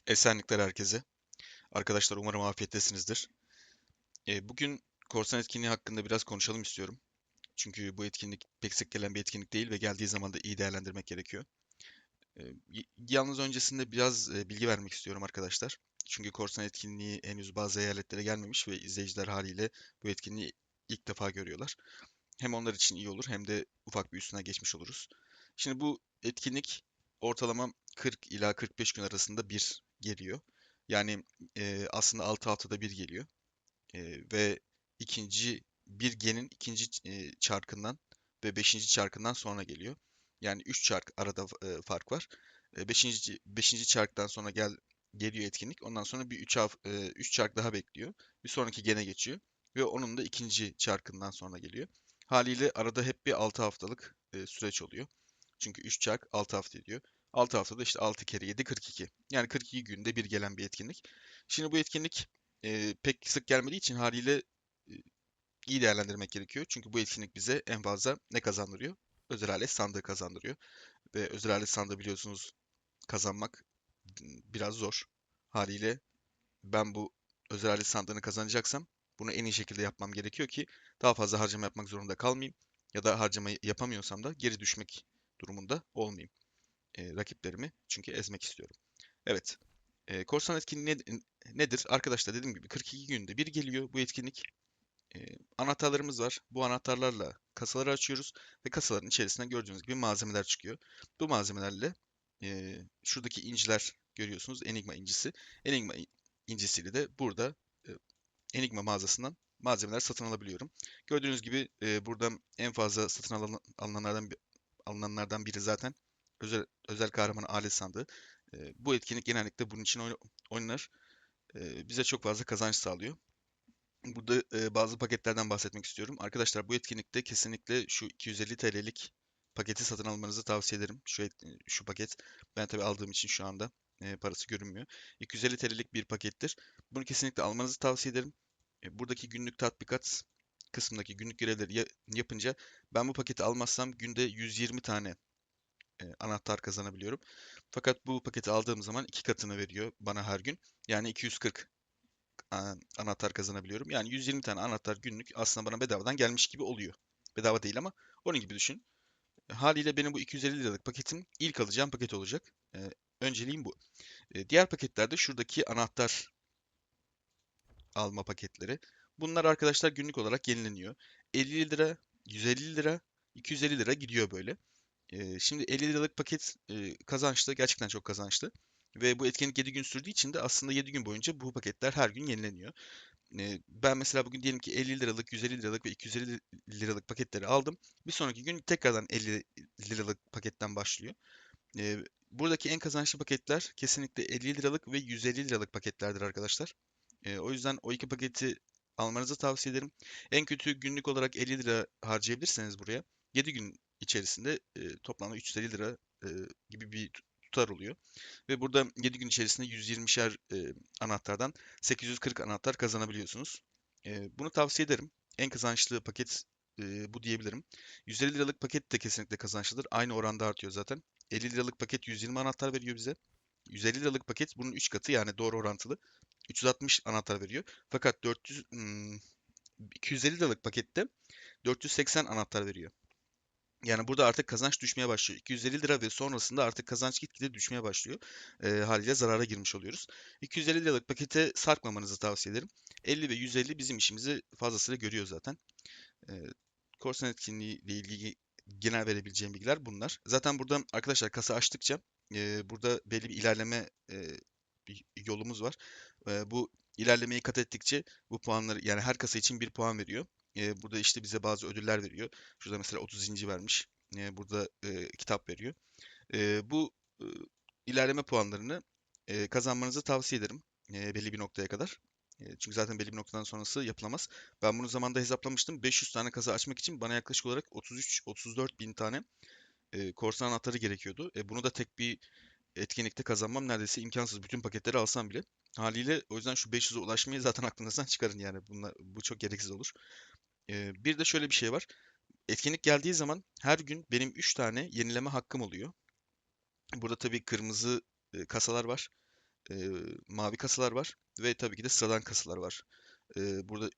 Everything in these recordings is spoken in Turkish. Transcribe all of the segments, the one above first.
Esenlikler herkese. Arkadaşlar umarım afiyettesinizdir. Bugün korsan etkinliği hakkında biraz konuşalım istiyorum. Çünkü bu etkinlik pek sık gelen bir etkinlik değil ve geldiği zaman da iyi değerlendirmek gerekiyor. Yalnız öncesinde biraz bilgi vermek istiyorum arkadaşlar. Çünkü korsan etkinliği henüz bazı eyaletlere gelmemiş ve izleyiciler haliyle bu etkinliği ilk defa görüyorlar. Hem onlar için iyi olur hem de ufak bir üstüne geçmiş oluruz. Şimdi bu etkinlik ortalama 40 ila 45 gün arasında bir geliyor. Yani aslında 6 haftada bir geliyor. Ve bir genin ikinci çarkından ve beşinci çarkından sonra geliyor. Yani 3 çark arada fark var. Beşinci çarktan sonra geliyor etkinlik. Ondan sonra bir 3 çark daha bekliyor. Bir sonraki gene geçiyor. Ve onun da ikinci çarkından sonra geliyor. Haliyle arada hep bir 6 haftalık süreç oluyor. Çünkü 3 çark 6 hafta ediyor. 6 haftada işte 6 kere 7 42. Yani 42 günde bir gelen bir etkinlik. Şimdi bu etkinlik pek sık gelmediği için haliyle e, iyi değerlendirmek gerekiyor. Çünkü bu etkinlik bize en fazla ne kazandırıyor? Özel alet sandığı kazandırıyor. Ve özel alet sandığı biliyorsunuz kazanmak biraz zor. Haliyle ben bu özel alet sandığını kazanacaksam bunu en iyi şekilde yapmam gerekiyor ki daha fazla harcama yapmak zorunda kalmayayım. Ya da harcamayı yapamıyorsam da geri düşmek durumunda olmayayım. Rakiplerimi çünkü ezmek istiyorum. Evet. Korsan etkinliği nedir? Arkadaşlar dediğim gibi 42 günde bir geliyor bu etkinlik. Anahtarlarımız var. Bu anahtarlarla kasaları açıyoruz ve kasaların içerisinden gördüğünüz gibi malzemeler çıkıyor. Bu malzemelerle şuradaki inciler görüyorsunuz. Enigma incisi. Enigma incisiyle de burada e, Enigma mağazasından malzemeler satın alabiliyorum. Gördüğünüz gibi buradan en fazla alınanlardan biri zaten özel kahraman alet sandığı. Bu etkinlik genellikle bunun için oynanır. Bize çok fazla kazanç sağlıyor. Burada bazı paketlerden bahsetmek istiyorum. Arkadaşlar bu etkinlikte kesinlikle şu 250 TL'lik paketi satın almanızı tavsiye ederim. Şu paket ben tabii aldığım için şu anda parası görünmüyor. 250 TL'lik bir pakettir. Bunu kesinlikle almanızı tavsiye ederim. Buradaki günlük tatbikat kısmındaki günlük görevleri yapınca ben bu paketi almazsam günde 120 tane anahtar kazanabiliyorum. Fakat bu paketi aldığım zaman iki katını veriyor bana her gün. Yani 240 anahtar kazanabiliyorum. Yani 120 tane anahtar günlük aslında bana bedavadan gelmiş gibi oluyor. Bedava değil ama onun gibi düşün. Haliyle benim bu 250 liralık paketim ilk alacağım paket olacak. Önceliğim bu. Diğer paketlerde şuradaki anahtar alma paketleri. Bunlar arkadaşlar günlük olarak yenileniyor. 50 lira, 150 lira, 250 lira gidiyor böyle. Şimdi 50 liralık paket kazançlı, gerçekten çok kazançlı. Ve bu etkinlik 7 gün sürdüğü için de aslında 7 gün boyunca bu paketler her gün yenileniyor. Ben mesela bugün diyelim ki 50 liralık, 150 liralık ve 250 liralık paketleri aldım. Bir sonraki gün tekrardan 50 liralık paketten başlıyor. Buradaki en kazançlı paketler kesinlikle 50 liralık ve 150 liralık paketlerdir arkadaşlar. O yüzden o iki paketi almanızı tavsiye ederim. En kötü günlük olarak 50 lira harcayabilirseniz buraya 7 gün içerisinde toplamda 350 lira e, gibi bir tutar oluyor. Ve burada 7 gün içerisinde 120'şer anahtardan 840 anahtar kazanabiliyorsunuz. Bunu tavsiye ederim. En kazançlı paket bu diyebilirim. 150 liralık paket de kesinlikle kazançlıdır. Aynı oranda artıyor zaten. 50 liralık paket 120 anahtar veriyor bize. 150 liralık paket bunun 3 katı yani doğru orantılı. 360 anahtar veriyor. Fakat 250 liralık pakette 480 anahtar veriyor. Yani burada artık kazanç düşmeye başlıyor. 250 lira ve sonrasında artık kazanç gitgide düşmeye başlıyor. Haliyle zarara girmiş oluyoruz. 250 liralık pakete sarkmamanızı tavsiye ederim. 50 ve 150 bizim işimizi fazlasıyla görüyor zaten. Ee, Korsan etkinliği ile ilgili genel verebileceğim bilgiler bunlar. Zaten burada arkadaşlar kasa açtıkça burada belli bir ilerleme bir yolumuz var. Bu ilerlemeyi kat ettikçe bu puanları yani her kasa için bir puan veriyor. Burada işte bize bazı ödüller veriyor. Şurada mesela 30 inci vermiş. Burada kitap veriyor. Bu e, ilerleme puanlarını kazanmanızı tavsiye ederim belli bir noktaya kadar. Çünkü zaten belli bir noktadan sonrası yapılamaz. Ben bunu zamanda hesaplamıştım. 500 tane kasa açmak için bana yaklaşık olarak 33-34 bin tane korsan anahtarı gerekiyordu. Bunu da tek bir etkinlikte kazanmam neredeyse imkansız. Bütün paketleri alsam bile. Haliyle o yüzden şu 500'e ulaşmayı zaten aklınızdan çıkarın yani. Bu çok gereksiz olur. Bir de şöyle bir şey var. Etkinlik geldiği zaman her gün benim 3 tane yenileme hakkım oluyor. Burada tabii kırmızı kasalar var. mavi kasalar var ve tabii ki de sıradan kasalar var. Burada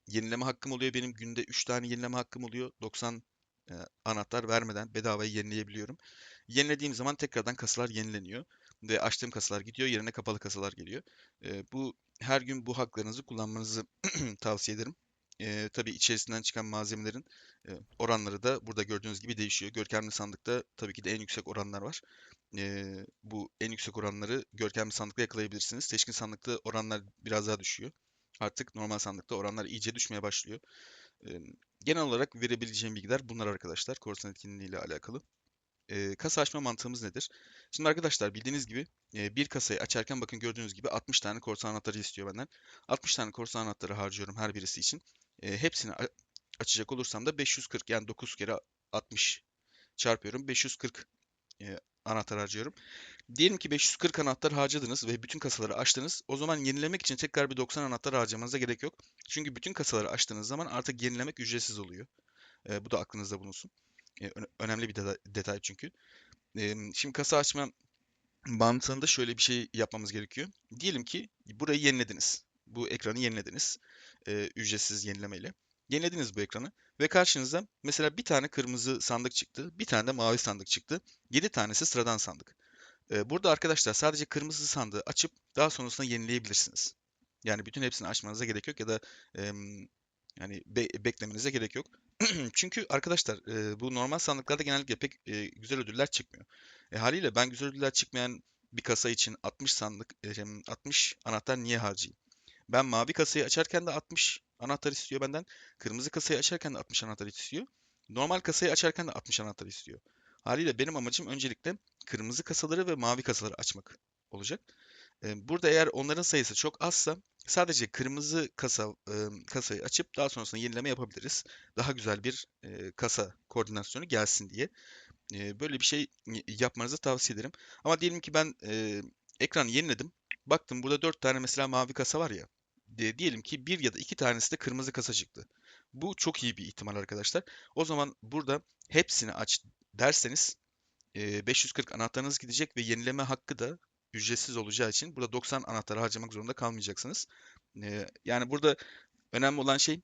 yenileme hakkım oluyor. Benim günde 3 tane yenileme hakkım oluyor. 90 anahtar vermeden bedavaya yenileyebiliyorum. Yenilediğim zaman tekrardan kasalar yenileniyor ve açtığım kasalar gidiyor, yerine kapalı kasalar geliyor. Bu her gün bu haklarınızı kullanmanızı tavsiye ederim. Tabii içerisinden çıkan malzemelerin oranları da burada gördüğünüz gibi değişiyor. Görkemli sandıkta tabii ki de en yüksek oranlar var. Bu en yüksek oranları görkemli sandıkta yakalayabilirsiniz. Seçkin sandıkta oranlar biraz daha düşüyor. Artık normal sandıkta oranlar iyice düşmeye başlıyor. Eee, Genel olarak verebileceğim bilgiler bunlar arkadaşlar. Korsan etkinliği ile alakalı. Kasa açma mantığımız nedir? Şimdi arkadaşlar bildiğiniz gibi bir kasayı açarken bakın gördüğünüz gibi 60 tane korsan anahtarı istiyor benden. 60 tane korsan anahtarı harcıyorum her birisi için. Hepsini açacak olursam da 540 yani 9 kere 60 çarpıyorum. 540 anahtar harcıyorum. Diyelim ki 540 anahtar harcadınız ve bütün kasaları açtınız. O zaman yenilemek için tekrar bir 90 anahtar harcamanıza gerek yok. Çünkü bütün kasaları açtığınız zaman artık yenilemek ücretsiz oluyor. Bu da aklınızda bulunsun. Önemli bir detay çünkü. Şimdi kasa açma mantığında şöyle bir şey yapmamız gerekiyor. Diyelim ki burayı yenilediniz. Bu ekranı yenilediniz. Ücretsiz yenilemeyle. Yenilediniz bu ekranı ve karşınıza mesela bir tane kırmızı sandık çıktı, bir tane de mavi sandık çıktı. 7 tanesi sıradan sandık. Burada arkadaşlar sadece kırmızı sandığı açıp daha sonrasında yenileyebilirsiniz. Yani bütün hepsini açmanıza gerek yok ya da yani beklemenize gerek yok. Çünkü arkadaşlar bu normal sandıklarda genellikle pek güzel ödüller çıkmıyor. Haliyle ben güzel ödüller çıkmayan bir kasa için 60 sandık 60 anahtar niye harcayayım? Ben mavi kasayı açarken de 60 anahtar istiyor benden. Kırmızı kasayı açarken de 60 anahtar istiyor. Normal kasayı açarken de 60 anahtar istiyor. Haliyle benim amacım öncelikle kırmızı kasaları ve mavi kasaları açmak olacak. Burada eğer onların sayısı çok azsa sadece kırmızı kasayı açıp daha sonrasında yenileme yapabiliriz. Daha güzel bir kasa koordinasyonu gelsin diye. Böyle bir şey yapmanızı tavsiye ederim. Ama diyelim ki ben ekranı yeniledim. Baktım burada 4 tane mesela mavi kasa var ya. Diyelim ki bir ya da iki tanesi de kırmızı kasa çıktı. Bu çok iyi bir ihtimal arkadaşlar. O zaman burada hepsini aç derseniz 540 anahtarınız gidecek ve yenileme hakkı da ücretsiz olacağı için burada 90 anahtarı harcamak zorunda kalmayacaksınız. Yani burada önemli olan şey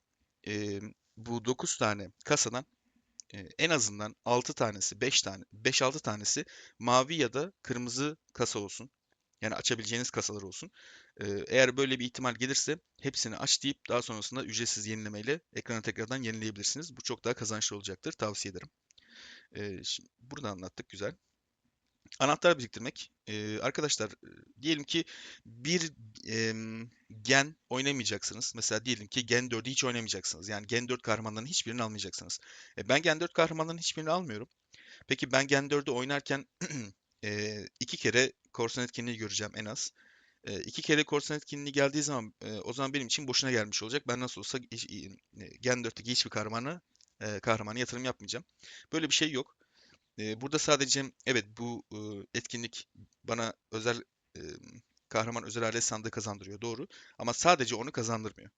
bu 9 tane kasadan en azından 6 tanesi, 5 tane, 5-6 tanesi mavi ya da kırmızı kasa olsun. Yani açabileceğiniz kasalar olsun. Eğer böyle bir ihtimal gelirse hepsini aç deyip daha sonrasında ücretsiz yenilemeyle ekranı tekrardan yenileyebilirsiniz. Bu çok daha kazançlı olacaktır. Tavsiye ederim. Şimdi burada anlattık. Güzel. Anahtar biriktirmek. Arkadaşlar diyelim ki bir gen oynamayacaksınız. Mesela diyelim ki gen 4'ü hiç oynamayacaksınız. Yani gen 4 kahramanlarının hiçbirini almayacaksınız. Ben gen 4 kahramanlarının hiçbirini almıyorum. Peki ben gen 4'ü oynarken iki kere korsan etkinliği göreceğim en az. İki kere korsan etkinliği geldiği zaman o zaman benim için boşuna gelmiş olacak. Ben nasıl olsa gen 4'teki hiçbir kahramana yatırım yapmayacağım. Böyle bir şey yok. Burada sadece evet bu etkinlik bana özel e, kahraman özel alet sandığı kazandırıyor doğru ama sadece onu kazandırmıyor.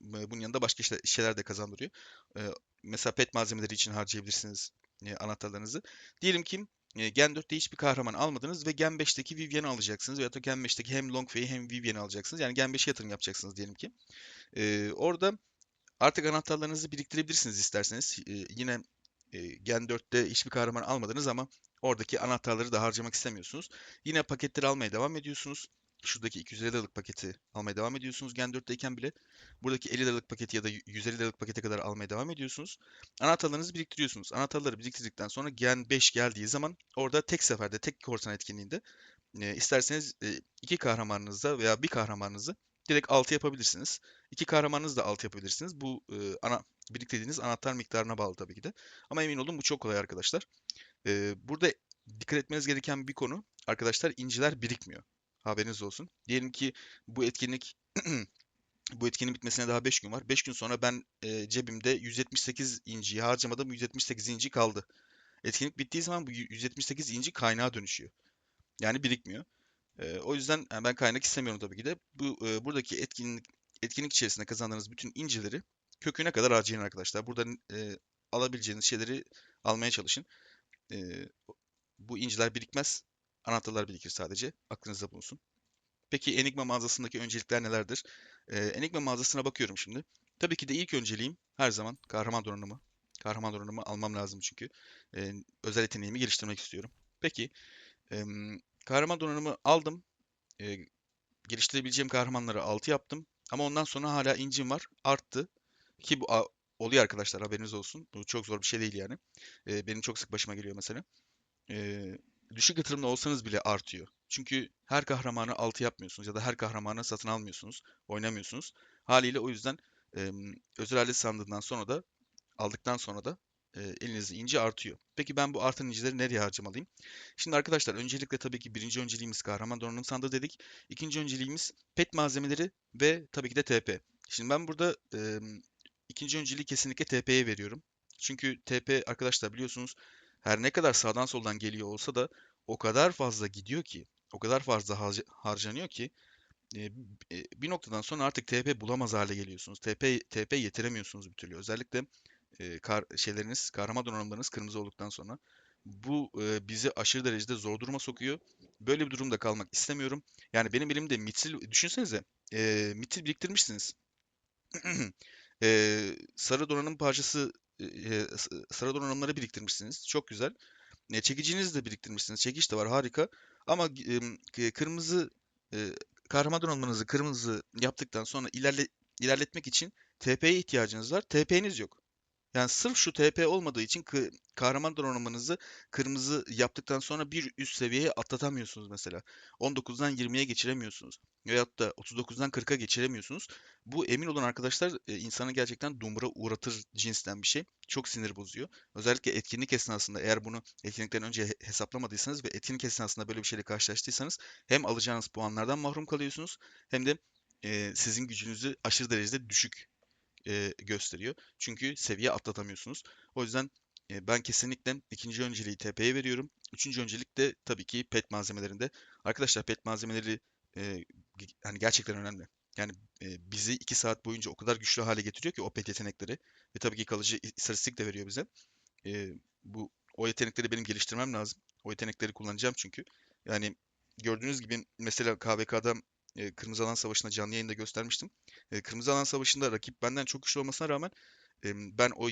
Bunun yanında başka şeyler de kazandırıyor. E, Mesela pet malzemeleri için harcayabilirsiniz anahtarlarınızı. Diyelim ki Gen 4'te hiçbir kahraman almadınız ve Gen 5'teki Vivienne'i alacaksınız veya da Gen 5'teki hem Longfei'yi hem Vivienne'i alacaksınız. Yani Gen 5'e yatırım yapacaksınız diyelim ki. Orada artık anahtarlarınızı biriktirebilirsiniz isterseniz. Yine Gen 4'te hiçbir kahraman almadınız ama oradaki anahtarları da harcamak istemiyorsunuz. Yine paketleri almaya devam ediyorsunuz. Şuradaki 250 liralık paketi almaya devam ediyorsunuz Gen 4'teyken bile. Buradaki 50 liralık paketi ya da 150 liralık pakete kadar almaya devam ediyorsunuz. Anahtarlarınızı biriktiriyorsunuz. Anahtarları biriktirdikten sonra Gen 5 geldiği zaman orada tek seferde, tek korsan etkinliğinde isterseniz iki kahramanınızda veya bir kahramanınızı direkt 6 yapabilirsiniz. İki kahramanınızı da 6 yapabilirsiniz. Bu biriktirdiğiniz anahtar miktarına bağlı tabii ki de. Ama emin olun bu çok kolay arkadaşlar. Burada dikkat etmeniz gereken bir konu arkadaşlar inciler birikmiyor. Haberiniz olsun. Diyelim ki bu etkinlik bu etkinin bitmesine daha 5 gün var. 5 gün sonra ben cebimde 178 inciyi harcamadım. 178 inci kaldı. Etkinlik bittiği zaman bu 178 inci kaynağa dönüşüyor. Yani birikmiyor. O yüzden ben kaynak istemiyorum tabii ki de. Buradaki etkinlik içerisinde kazandığınız bütün incileri köküne kadar harcayın arkadaşlar. Buradan alabileceğiniz şeyleri almaya çalışın. E, Bu inciler birikmez. Anahtarlar birikir sadece. Aklınızda bulunsun. Peki Enigma mağazasındaki öncelikler nelerdir? Enigma mağazasına bakıyorum şimdi. Tabii ki de ilk önceliğim her zaman kahraman donanımı. Kahraman donanımı almam lazım çünkü özel yeteneğimi geliştirmek istiyorum. Peki kahraman donanımı aldım. E, Geliştirebileceğim kahramanları 6 yaptım. Ama ondan sonra hala incim var. Arttı. Ki bu oluyor arkadaşlar, haberiniz olsun. Bu çok zor bir şey değil yani. Benim çok sık başıma geliyor mesela. Eee, Düşük yatırımlı olsanız bile artıyor. Çünkü her kahramanı 6 yapmıyorsunuz ya da her kahramanı satın almıyorsunuz, oynamıyorsunuz. Haliyle o yüzden özel alet sandığından sonra da aldıktan sonra da elinizde inci artıyor. Peki ben bu artan incileri nereye harcamalıyım? Şimdi arkadaşlar öncelikle tabii ki birinci önceliğimiz kahraman donanım sandığı dedik. İkinci önceliğimiz pet malzemeleri ve tabii ki de TP. Şimdi ben burada ikinci önceliği kesinlikle TP'ye veriyorum. Çünkü TP arkadaşlar biliyorsunuz her ne kadar sağdan soldan geliyor olsa da o kadar fazla gidiyor ki, o kadar fazla harcanıyor ki e, bir noktadan sonra artık TP bulamaz hale geliyorsunuz. TP yetiremiyorsunuz bir türlü. Özellikle kahraman donanımlarınız kırmızı olduktan sonra. Bu bizi aşırı derecede zor duruma sokuyor. Böyle bir durumda kalmak istemiyorum. Yani benim elimde mitil, düşünsenize, mitil biriktirmişsiniz. Sarı donanım parçası, sarı donanımları biriktirmişsiniz. Çok güzel. Çekicinizi de biriktirmişsiniz. Çekiç de var, harika. Ama kırmızı e, kahraman donanımınızı kırmızı yaptıktan sonra ilerletmek için TP'ye ihtiyacınız var. TP'niz yok. Yani sırf şu TP olmadığı için kahraman donanımınızı kırmızı yaptıktan sonra bir üst seviyeye atlatamıyorsunuz mesela. 19'dan 20'ye geçiremiyorsunuz. Veyahut da 39'dan 40'a geçiremiyorsunuz. Bu emin olun arkadaşlar insanı gerçekten dumura uğratır cinsten bir şey. Çok sinir bozuyor. Özellikle etkinlik esnasında eğer bunu etkinlikten önce hesaplamadıysanız ve etkinlik esnasında böyle bir şeyle karşılaştıysanız hem alacağınız puanlardan mahrum kalıyorsunuz hem de sizin gücünüzü aşırı derecede düşük gösteriyor. Çünkü seviye atlatamıyorsunuz. O yüzden ben kesinlikle ikinci önceliği TP'ye veriyorum. Üçüncü öncelik de tabii ki pet malzemelerinde. Arkadaşlar pet malzemeleri hani gerçekten önemli. Yani bizi 2 saat boyunca o kadar güçlü hale getiriyor ki o pet yetenekleri. Ve tabii ki kalıcı istatistik de veriyor bize. O yetenekleri benim geliştirmem lazım. O yetenekleri kullanacağım çünkü. Yani gördüğünüz gibi mesela KVK'da Kırmızı Alan Savaşı'nda canlı yayında göstermiştim. Kırmızı Alan Savaşı'nda rakip benden çok güçlü olmasına rağmen ben o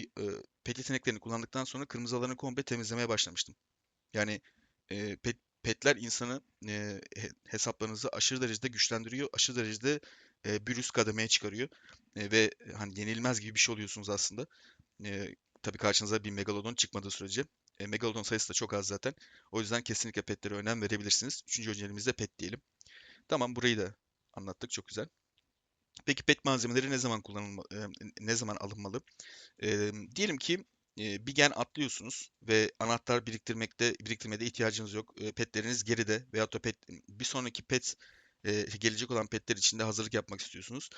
pet yeteneklerini kullandıktan sonra kırmızı alanı komple temizlemeye başlamıştım. Yani petler insanı hesaplarınızı aşırı derecede güçlendiriyor, aşırı derecede bir üst kademeye çıkarıyor. Ve hani yenilmez gibi bir şey oluyorsunuz aslında. Tabii karşınıza bir Megalodon çıkmadığı sürece. Megalodon sayısı da çok az zaten. O yüzden kesinlikle petlere önem verebilirsiniz. Üçüncü önceliğimiz de pet diyelim. Tamam, burayı da anlattık, çok güzel. Peki pet malzemeleri ne zaman alınmalı? Diyelim ki bir gen atlıyorsunuz ve anahtar biriktirmede ihtiyacınız yok. Petleriniz geride veyahut da bir sonraki gelecek olan petler için de hazırlık yapmak istiyorsunuz.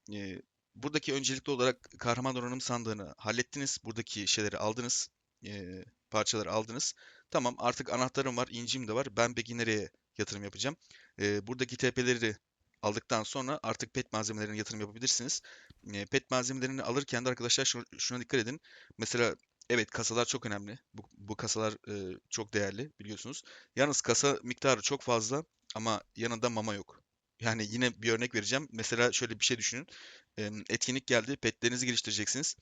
Eee, Buradaki öncelikli olarak kahraman donanım sandığını hallettiniz. Buradaki şeyleri aldınız. Parçaları aldınız. Tamam, artık anahtarım var, incim de var. Ben peki nereye yatırım yapacağım? Buradaki TP'leri aldıktan sonra artık pet malzemelerine yatırım yapabilirsiniz. Pet malzemelerini alırken de arkadaşlar şuna dikkat edin. Mesela evet, kasalar çok önemli. Bu kasalar çok değerli biliyorsunuz. Yalnız kasa miktarı çok fazla ama yanında mama yok. Yani yine bir örnek vereceğim. Mesela şöyle bir şey düşünün. Etkinlik geldi. Petlerinizi geliştireceksiniz.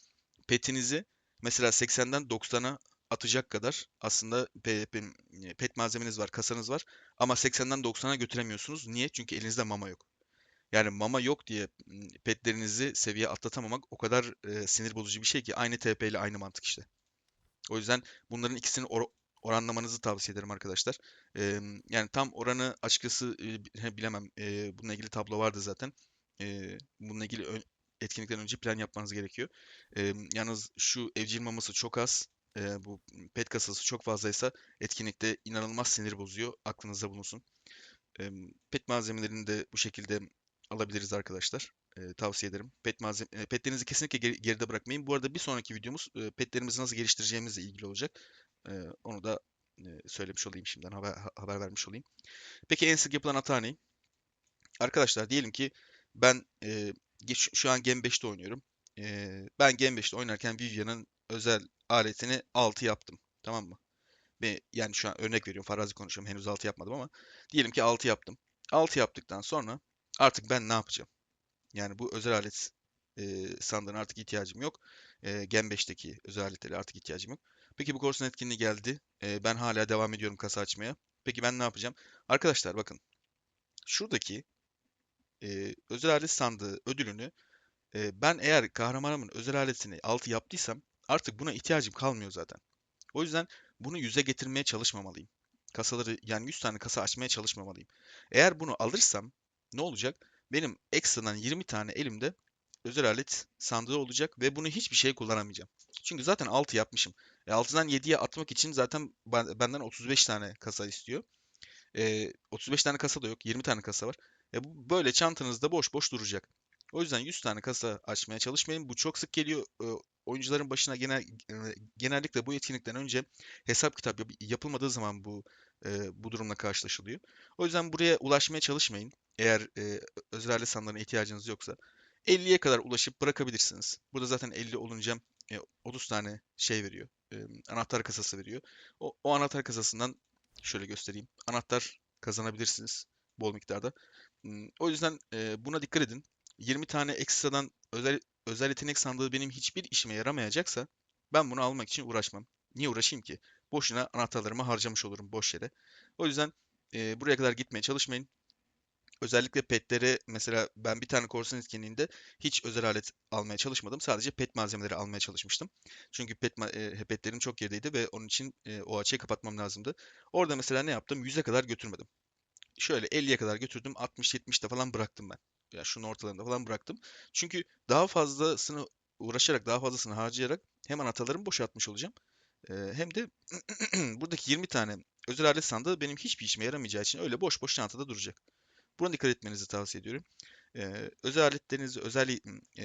Petinizi mesela 80'den 90'a atacak kadar aslında pet malzemeniz var, kasanız var. Ama 80'den 90'a götüremiyorsunuz. Niye? Çünkü elinizde mama yok. Yani mama yok diye petlerinizi seviye atlatamamak o kadar sinir bozucu bir şey ki aynı TP ile aynı mantık işte. O yüzden bunların ikisini oranlamanızı tavsiye ederim arkadaşlar. Yani tam oranı açıkçası bilemem. Bununla ilgili tablo vardı zaten. Bununla ilgili etkinlikten önce plan yapmanız gerekiyor. Yalnız şu evcil maması çok az. Bu pet kasası çok fazlaysa etkinlikte inanılmaz sinir bozuyor. Aklınızda bulunsun. Pet malzemelerini de bu şekilde alabiliriz arkadaşlar. Tavsiye ederim. Petlerinizi kesinlikle geride bırakmayın. Bu arada bir sonraki videomuz petlerimizi nasıl geliştireceğimizle ilgili olacak. Onu da söylemiş olayım şimdiden, haber vermiş olayım. Peki en sık yapılan hata ne? Arkadaşlar diyelim ki ben şu an Gen 5'te oynuyorum. Ben Gen 5'te oynarken Vivian'ın özel aletini 6 yaptım. Tamam mı? Yani şu an örnek veriyorum, farazi konuşuyorum. Henüz 6 yapmadım ama diyelim ki 6 yaptım. 6 yaptıktan sonra artık ben ne yapacağım? Yani bu özel alet sandığına artık ihtiyacım yok. Gen 5'teki özel aletlere artık ihtiyacım yok. Peki bu korsan etkinliği geldi. Ben hala devam ediyorum kasa açmaya. Peki ben ne yapacağım? Arkadaşlar bakın. Şuradaki özel alet sandığı ödülünü ben eğer kahramanımın özel aletini 6 yaptıysam artık buna ihtiyacım kalmıyor zaten. O yüzden bunu yüze getirmeye çalışmamalıyım. Kasaları yani 100 tane kasa açmaya çalışmamalıyım. Eğer bunu alırsam ne olacak? Benim ekstradan 20 tane elimde özel alet sandığı olacak ve bunu hiçbir şeye kullanamayacağım. Çünkü zaten 6 yapmışım. 6'dan 7'ye atmak için zaten benden 35 tane kasa istiyor. 35 tane kasa da yok. 20 tane kasa var. Bu böyle çantanızda boş boş duracak. O yüzden 100 tane kasa açmaya çalışmayın. Bu çok sık geliyor. Oyuncuların başına genellikle bu etkinlikten önce hesap kitap yapılmadığı zaman bu durumla karşılaşılıyor. O yüzden buraya ulaşmaya çalışmayın. Eğer özel alet sandılarına ihtiyacınız yoksa 50'ye kadar ulaşıp bırakabilirsiniz. Burada zaten 50 olunca 30 tane şey veriyor. Anahtar kasası veriyor. O anahtar kasasından şöyle göstereyim. Anahtar kazanabilirsiniz bol miktarda. O yüzden buna dikkat edin. 20 tane ekstradan özel yetenek sandığı benim hiçbir işime yaramayacaksa ben bunu almak için uğraşmam. Niye uğraşayım ki? Boşuna anahtarlarımı harcamış olurum boş yere. O yüzden buraya kadar gitmeye çalışmayın. Özellikle petlere mesela ben bir tane korsan etkinliğinde hiç özel alet almaya çalışmadım. Sadece pet malzemeleri almaya çalışmıştım. Çünkü petlerim çok gerideydi ve onun için o açığı kapatmam lazımdı. Orada mesela ne yaptım? 100'e kadar götürmedim. Şöyle 50'ye kadar götürdüm. 60-70'te falan bıraktım ben. Ya şunun ortalarında falan bıraktım. Çünkü daha fazlasını uğraşarak, daha fazlasını harcayarak hem anahtarlarımı boşaltmış olacağım. Hem de buradaki 20 tane özel alet sandığı benim hiçbir işime yaramayacağı için öyle boş boş çantada duracak. Buna dikkat etmenizi tavsiye ediyorum. Özel aletlerinizi,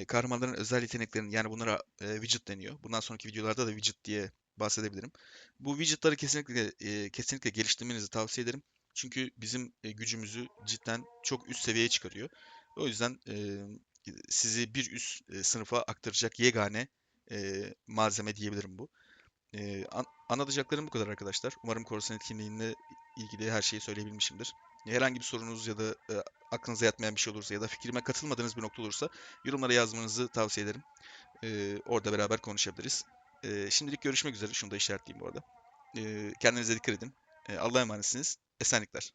kahramanların özel yeteneklerini yani bunlara widget deniyor. Bundan sonraki videolarda da widget diye bahsedebilirim. Bu widgetları kesinlikle geliştirmenizi tavsiye ederim. Çünkü bizim gücümüzü cidden çok üst seviyeye çıkarıyor. O yüzden sizi bir üst sınıfa aktaracak yegane malzeme diyebilirim bu. Anlatacaklarım bu kadar arkadaşlar. Umarım korsan etkinliğinle ilgili her şeyi söyleyebilmişimdir. Herhangi bir sorunuz ya da aklınıza yatmayan bir şey olursa ya da fikrime katılmadığınız bir nokta olursa yorumlara yazmanızı tavsiye ederim. Orada beraber konuşabiliriz. Şimdilik görüşmek üzere. Şunu da işaretleyeyim bu arada. Kendinize dikkat edin. Allah'a emanetsiniz. Esenlikler.